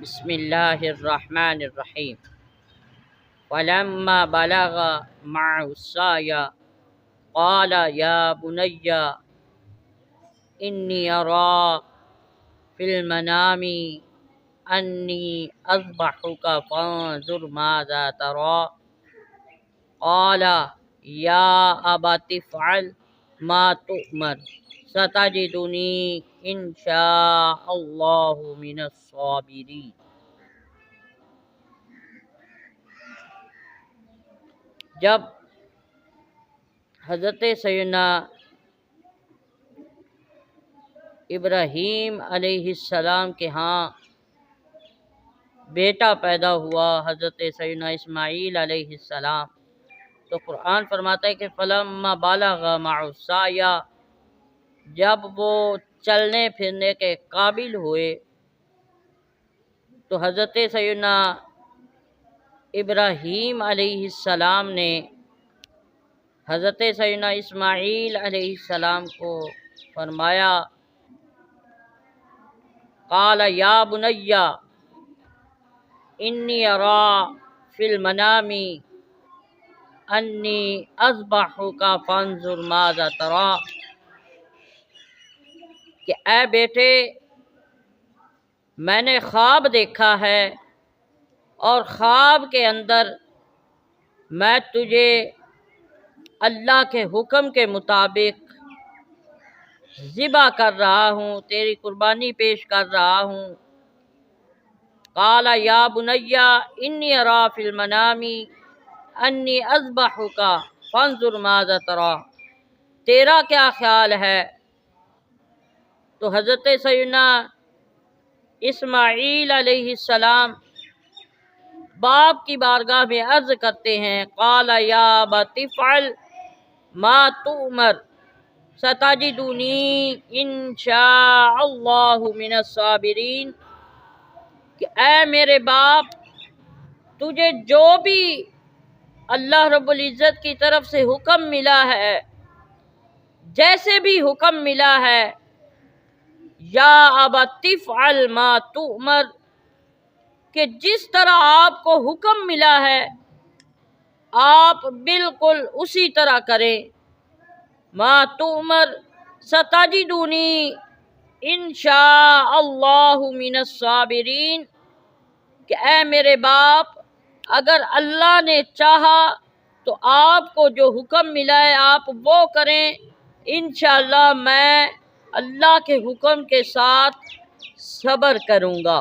بسم اللہ الرحمن الرحیم فلما بلغ معه السعي قال يا بني إني أرى في المنام أني أذبحك فانظر ماذا ترى قال يا أبت افعل ما تؤمر ستجدني إن شاء الله من الصابرين۔ جب حضرت سیدنا ابراہیم علیہ السلام کے ہاں بیٹا پیدا ہوا حضرت سیدنا اسماعیل علیہ السلام، تو قرآن فرماتا ہے کہ فلما بالغ معه السعی، جب وہ چلنے پھرنے کے قابل ہوئے تو حضرت سیدنا ابراہیم علیہ السلام نے حضرت سیدنا اسماعیل علیہ السلام کو فرمایا، قال یا بنی انی ارا فی المنام انی اذبحک فانظر ماذا تری، کہ اے بیٹے میں نے خواب دیکھا ہے اور خواب کے اندر میں تجھے اللہ کے حکم کے مطابق ذبح کر رہا ہوں، تیری قربانی پیش کر رہا ہوں۔ قال یا بنی انی ارا فی المنام انی اذبحک فانظر ماذا تری، تیرا کیا خیال ہے؟ تو حضرت سیدنا اسماعیل علیہ السلام باپ کی بارگاہ میں عرض کرتے ہیں، قال یا ابت افعل ما تؤمر ستجدنی ان شاء اللہ من الصابرین، کہ اے میرے باپ تجھے جو بھی اللہ رب العزت کی طرف سے حکم ملا ہے، جیسے بھی حکم ملا ہے، یا ابت افعل ما تؤمر، کہ جس طرح آپ کو حکم ملا ہے آپ بالکل اسی طرح کریں۔ ما تؤمر ستجدنی ان شاء اللہ من الصابرین، کہ اے میرے باپ اگر اللہ نے چاہا تو آپ کو جو حکم ملا ہے آپ وہ کریں، انشاءاللہ میں اللہ کے حکم کے ساتھ صبر کروں گا۔